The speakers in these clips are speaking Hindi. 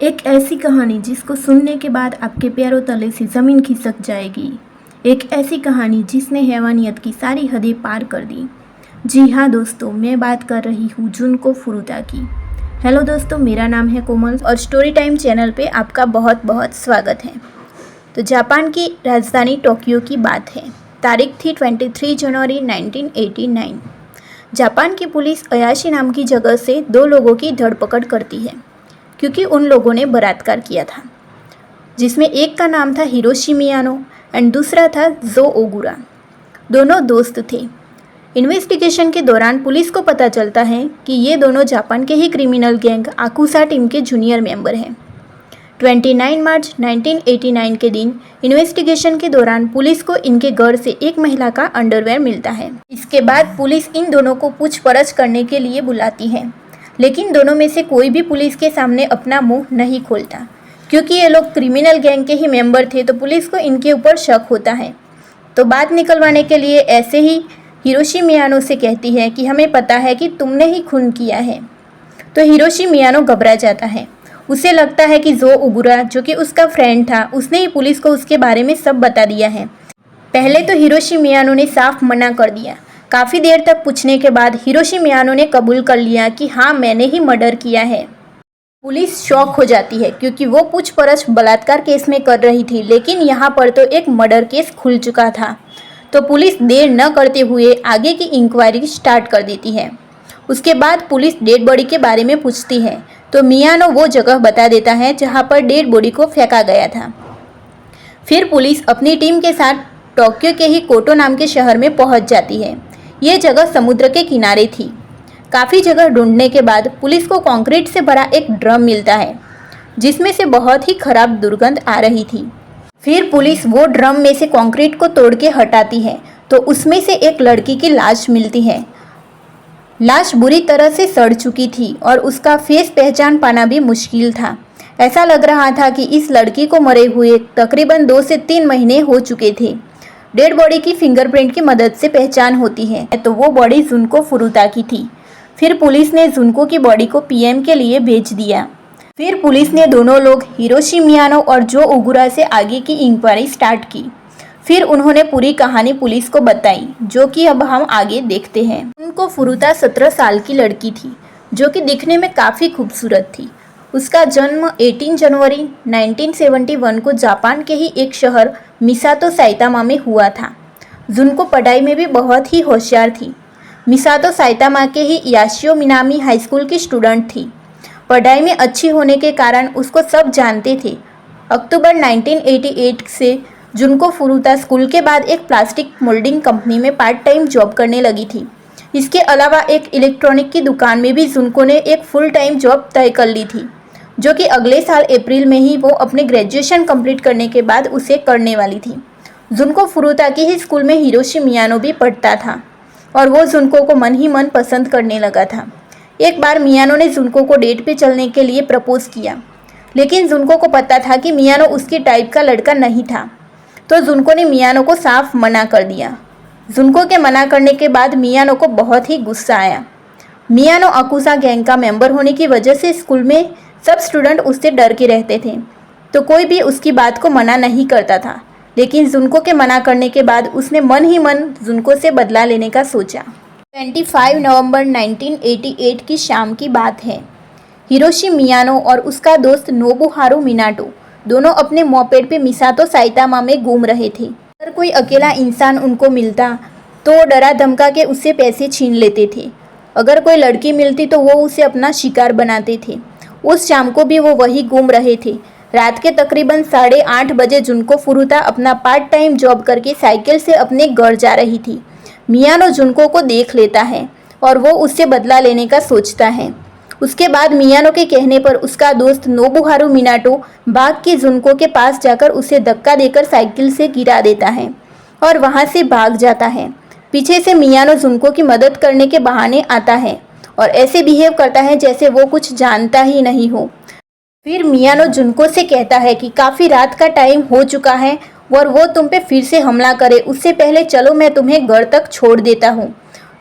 एक ऐसी कहानी जिसको सुनने के बाद आपके पैरों तले से ज़मीन खिसक जाएगी। एक ऐसी कहानी जिसने हैवानियत की सारी हदें पार कर दी। जी हाँ दोस्तों, मैं बात कर रही हूँ जुनको फुरुता की। हेलो दोस्तों, मेरा नाम है कोमल और स्टोरी टाइम चैनल पे आपका बहुत बहुत स्वागत है। तो जापान की राजधानी टोक्यो की बात है। तारीख थी 23 जनवरी 1989। जापान की पुलिस अयाशी नाम की जगह से दो लोगों की धरपकड़ करती है क्योंकि उन लोगों ने बलात्कार किया था, जिसमें एक का नाम था हिरोशी मियानो एंड दूसरा था जो ओगुरा। दोनों दोस्त थे। इन्वेस्टिगेशन के दौरान पुलिस को पता चलता है कि ये दोनों जापान के ही क्रिमिनल गैंग आकुसा टीम के जूनियर मेंबर हैं। 29 मार्च 1989 के दिन इन्वेस्टिगेशन के दौरान पुलिस को इनके घर से एक महिला का अंडरवेयर मिलता है। इसके बाद पुलिस इन दोनों को पूछपरछ करने के लिए बुलाती है, लेकिन दोनों में से कोई भी पुलिस के सामने अपना मुंह नहीं खोलता। क्योंकि ये लोग क्रिमिनल गैंग के ही मेंबर थे तो पुलिस को इनके ऊपर शक होता है। तो बात निकलवाने के लिए ऐसे ही हिरोशी मियानो से कहती है कि हमें पता है कि तुमने ही खून किया है। तो हिरोशी मियानो घबरा जाता है। उसे लगता है कि जो ओगुरा, जो कि उसका फ्रेंड था, उसने ही पुलिस को उसके बारे में सब बता दिया है। पहले तो हिरोशी मियानो ने साफ मना कर दिया। काफ़ी देर तक पूछने के बाद हिरोशी मियानो ने कबूल कर लिया कि हाँ, मैंने ही मर्डर किया है। पुलिस शॉक हो जाती है क्योंकि वो पूछपरछ बलात्कार केस में कर रही थी, लेकिन यहाँ पर तो एक मर्डर केस खुल चुका था। तो पुलिस देर न करते हुए आगे की इंक्वायरी स्टार्ट कर देती है। उसके बाद पुलिस डेड बॉडी के बारे में पूछती है तो मियानो वो जगह बता देता है जहाँ पर डेड बॉडी को फेंका गया था। फिर पुलिस अपनी टीम के साथ टोक्यो के ही कोटो नाम के शहर में पहुँच जाती है। ये जगह समुद्र के किनारे थी। काफ़ी जगह ढूंढने के बाद पुलिस को कंक्रीट से भरा एक ड्रम मिलता है, जिसमें से बहुत ही खराब दुर्गंध आ रही थी। फिर पुलिस वो ड्रम में से कंक्रीट को तोड़ के हटाती है तो उसमें से एक लड़की की लाश मिलती है। लाश बुरी तरह से सड़ चुकी थी और उसका फेस पहचान पाना भी मुश्किल था। ऐसा लग रहा था कि इस लड़की को मरे हुए तकरीबन 2 से 3 महीने हो चुके थे। डेड बॉडी की फिंगरप्रिंट की मदद से पहचान होती है तो वो बॉडी जुनको फुरुता की थी। फिर पुलिस ने जुनको की बॉडी को पीएम के लिए भेज दिया। फिर पुलिस ने दोनों लोग हिरोशी मियानो और जो ओगुरा से आगे की इंक्वायरी स्टार्ट की। फिर उन्होंने पूरी कहानी पुलिस को बताई, जो कि अब हम आगे देखते हैं। जुनको फुरुता 17 साल की लड़की थी, जो कि दिखने में काफ़ी खूबसूरत थी। उसका जन्म 18 जनवरी 1971 को जापान के ही एक शहर मिसातो साइतामा में हुआ था। जुनको पढ़ाई में भी बहुत ही होशियार थी। मिसातो साइतामा के ही याशियो मिनामी हाई स्कूल की स्टूडेंट थी। पढ़ाई में अच्छी होने के कारण उसको सब जानते थे। अक्टूबर 1988 से जुनको फुरुता स्कूल के बाद एक प्लास्टिक मोल्डिंग कंपनी में पार्ट टाइम जॉब करने लगी थी। इसके अलावा एक इलेक्ट्रॉनिक की दुकान में भी जुनको ने एक फुल टाइम जॉब तय कर ली थी, जो कि अगले साल अप्रैल में ही वो अपने ग्रेजुएशन कंप्लीट करने के बाद उसे करने वाली थी। जुनको फुरुता की ही स्कूल में हिरोशी मियानो भी पढ़ता था और वो जुनको को मन ही मन पसंद करने लगा था। एक बार मियानो ने जुनको को डेट पे चलने के लिए प्रपोज किया, लेकिन जुनको को पता था कि मियानो उसकी टाइप का लड़का नहीं था, तो जुनको ने मियानो को साफ मना कर दिया। जुनको के मना करने के बाद मियानो को बहुत ही गुस्सा आया। मियानो आकुसा गैंग का मेंबर होने की वजह से स्कूल में सब स्टूडेंट उससे डर के रहते थे, तो कोई भी उसकी बात को मना नहीं करता था। लेकिन जुनको के मना करने के बाद उसने मन ही मन जुनको से बदला लेने का सोचा। 25 नवंबर 1988 की शाम की बात है। हिरोशी मियानो और उसका दोस्त नोबुहारू मिनाटो दोनों अपने मोपेड पे मिसातो साइतामा में घूम रहे थे। अगर कोई अकेला इंसान उनको मिलता तो वो डरा धमका के उससे पैसे छीन लेते थे। अगर कोई लड़की मिलती तो वो उसे अपना शिकार बनाते थे। उस शाम को भी वो वही घूम रहे थे। रात के तकरीबन 8:30 बजे जुनको फुरुता अपना पार्ट टाइम जॉब करके साइकिल से अपने घर जा रही थी। मियानो जुनको को देख लेता है और वो उससे बदला लेने का सोचता है। उसके बाद मियानो के कहने पर उसका दोस्त नोबुहारू मिनाटो भाग के जुनको के पास जाकर उसे धक्का देकर साइकिल से गिरा देता है और वहाँ से भाग जाता है। पीछे से मियानो जुनको की मदद करने के बहाने आता है और ऐसे बिहेव करता है जैसे वो कुछ जानता ही नहीं हो। फिर मियानो जुनको से कहता है कि काफ़ी रात का टाइम हो चुका है और वो तुम पे फिर से हमला करे, उससे पहले चलो मैं तुम्हें घर तक छोड़ देता हूँ।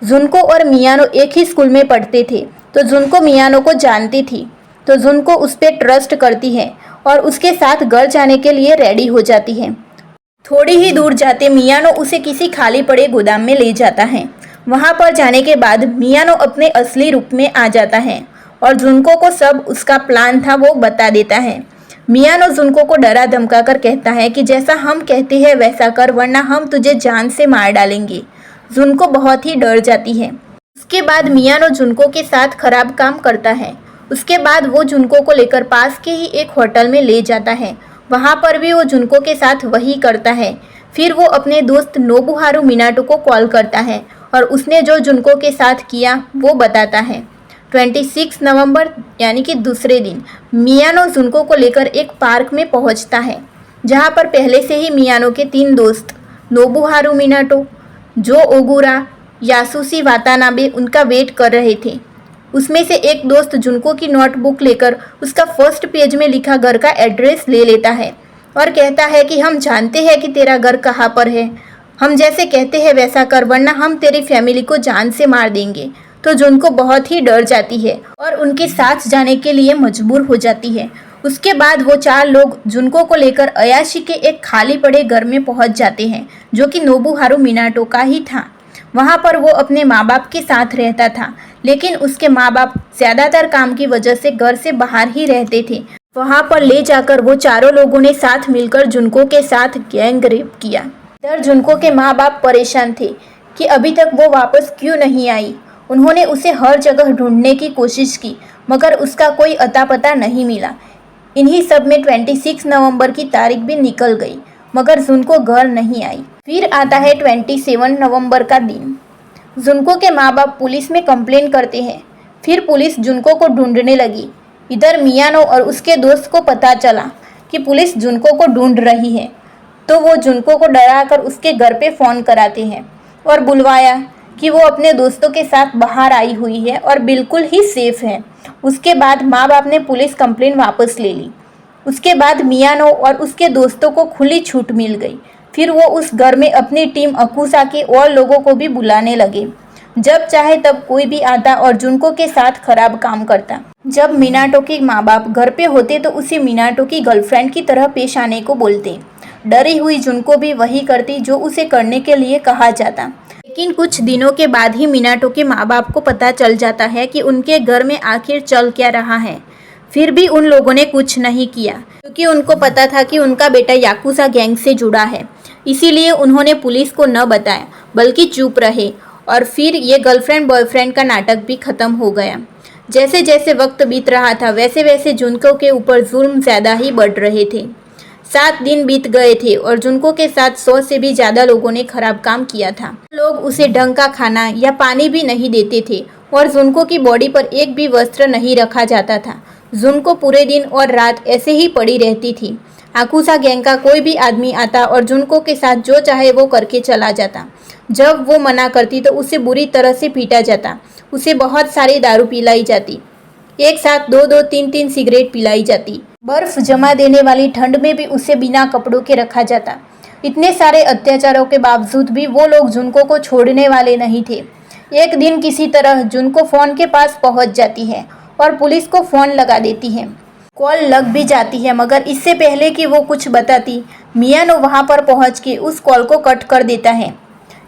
जुनको और मियानो एक ही स्कूल में पढ़ते थे तो जुनको मियानो को जानती थी। तो जुनको उस पर ट्रस्ट करती है और उसके साथ घर जाने के लिए रेडी हो जाती है। थोड़ी ही दूर जाते मियानो उसे किसी खाली पड़े गोदाम में ले जाता है। वहां पर जाने के बाद मियानो अपने असली रूप में आ जाता है और जुनको को सब उसका प्लान था वो बता देता है। मियानो जुनको को डरा धमका कर कहता है कि जैसा हम कहते हैं वैसा कर, वरना हम तुझे जान से मार डालेंगे। जुनको बहुत ही डर जाती है। उसके बाद मियानो जुनको के साथ खराब काम करता है। उसके बाद वो जुनको को लेकर पास के ही एक होटल में ले जाता है। वहाँ पर भी वो जुनको के साथ वही करता है। फिर वो अपने दोस्त नोबुहारू मिनाटो को कॉल करता है और उसने जो जुनको के साथ किया वो बताता है। 26 नवंबर यानी कि दूसरे दिन मियानो जुनको को लेकर एक पार्क में पहुंचता है, जहां पर पहले से ही मियानो के 3 दोस्त नोबुहारू मिनाटो, जो ओगुरा, यासुशी वातानाबे उनका वेट कर रहे थे। उसमें से एक दोस्त जुनको की नोटबुक लेकर उसका फर्स्ट पेज में लिखा घर का एड्रेस ले लेता है और कहता है कि हम जानते हैं कि तेरा घर कहाँ पर है, हम जैसे कहते हैं वैसा कर, वरना हम तेरी फैमिली को जान से मार देंगे। तो जुनको बहुत ही डर जाती है और उनके साथ जाने के लिए मजबूर हो जाती है। उसके बाद वो 4 लोग जुनको को लेकर अयाशी के एक खाली पड़े घर में पहुंच जाते हैं, जो कि नोबुहारू मिनाटो का ही था। वहाँ पर वो अपने माँ बाप के साथ रहता था, लेकिन उसके माँ बाप ज़्यादातर काम की वजह से घर से बाहर ही रहते थे। वहाँ पर ले जाकर वो चारों लोगों ने साथ मिलकर जुनको के साथ गैंग रेप किया। इधर जुनको के माँ बाप परेशान थे कि अभी तक वो वापस क्यों नहीं आई। उन्होंने उसे हर जगह ढूंढने की कोशिश की, मगर उसका कोई अता पता नहीं मिला। इन्हीं सब में 26 नवंबर की तारीख भी निकल गई, मगर जुनको घर नहीं आई। फिर आता है 27 नवंबर का दिन। जुनको के माँ बाप पुलिस में कंप्लेन करते हैं। फिर पुलिस जुनको को ढूंढने लगी। इधर मियानो और उसके दोस्त को पता चला कि पुलिस जुनको को ढूंढ रही है, तो वो जुनको को डराकर उसके घर पे फ़ोन कराते हैं और बुलवाया कि वो अपने दोस्तों के साथ बाहर आई हुई है और बिल्कुल ही सेफ है। उसके बाद माँ बाप ने पुलिस कंप्लेन वापस ले ली। उसके बाद मियानो और उसके दोस्तों को खुली छूट मिल गई। फिर वो उस घर में अपनी टीम अकुसा के और लोगों को भी बुलाने लगे। जब चाहे तब कोई भी आता और जुनको के साथ खराब काम करता। जब मिनाटो के माँ बाप घर पे होते तो उसे मिनाटो की गर्लफ्रेंड की तरह पेश आने को बोलते। डरी हुई जुनको भी वही करती जो उसे करने के लिए कहा जाता। लेकिन कुछ दिनों के बाद ही मिनाटो के माँ बाप को पता चल जाता है कि उनके घर में आखिर चल क्या रहा है। फिर भी उन लोगों ने कुछ नहीं किया, क्योंकि उनको पता था कि उनका बेटा याकुजा गैंग से जुड़ा है। इसीलिए उन्होंने पुलिस को न बताया, बल्कि चुप रहे। और फिर ये गर्लफ्रेंड बॉयफ्रेंड का नाटक भी ख़त्म हो गया। जैसे जैसे वक्त बीत रहा था वैसे वैसे जुनको के ऊपर जुल्म ज़्यादा ही बढ़ रहे थे। 7 दिन बीत गए थे और जुनको के साथ 100 से भी ज़्यादा लोगों ने खराब काम किया था। लोग उसे ढंग का खाना या पानी भी नहीं देते थे और जुनको की बॉडी पर एक भी वस्त्र नहीं रखा जाता था। जुनको पूरे दिन और रात ऐसे ही पड़ी रहती थी। आकुसा गैंग का कोई भी आदमी आता और जुनको के साथ जो चाहे वो करके चला जाता। जब वो मना करती तो उसे बुरी तरह से पीटा जाता। उसे बहुत सारी दारू पिलाई जाती। एक साथ 2-2, 3-3 सिगरेट पिलाई जाती। बर्फ जमा देने वाली ठंड में भी उसे बिना कपड़ों के रखा जाता। इतने सारे अत्याचारों के बावजूद भी वो लोग जुनको को छोड़ने वाले नहीं थे। एक दिन किसी तरह जुनको फ़ोन के पास पहुंच जाती है और पुलिस को फ़ोन लगा देती है। कॉल लग भी जाती है, मगर इससे पहले कि वो कुछ बताती, मियानो वहां पर पहुंच के उस कॉल को कट कर देता है।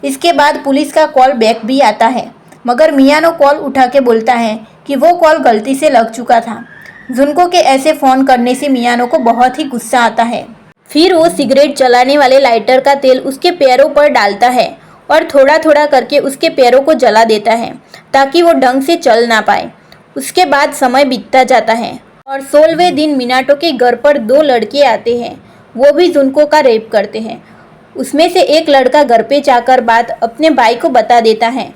इसके बाद पुलिस का कॉल बैक भी आता है, मगर मियानो कॉल उठा के बोलता है कि वो कॉल गलती से लग चुका था। जुनको के ऐसे फ़ोन करने से मियानो को बहुत ही गुस्सा आता है। फिर वो सिगरेट जलाने वाले लाइटर का तेल उसके पैरों पर डालता है और थोड़ा थोड़ा करके उसके पैरों को जला देता है, ताकि वो ढंग से चल ना पाए। उसके बाद समय बीतता जाता है और 16वें दिन मिनाटो के घर पर 2 लड़के आते हैं। वो भी जुनको का रेप करते हैं। उसमें से एक लड़का घर पे जाकर बात अपने भाई को बता देता है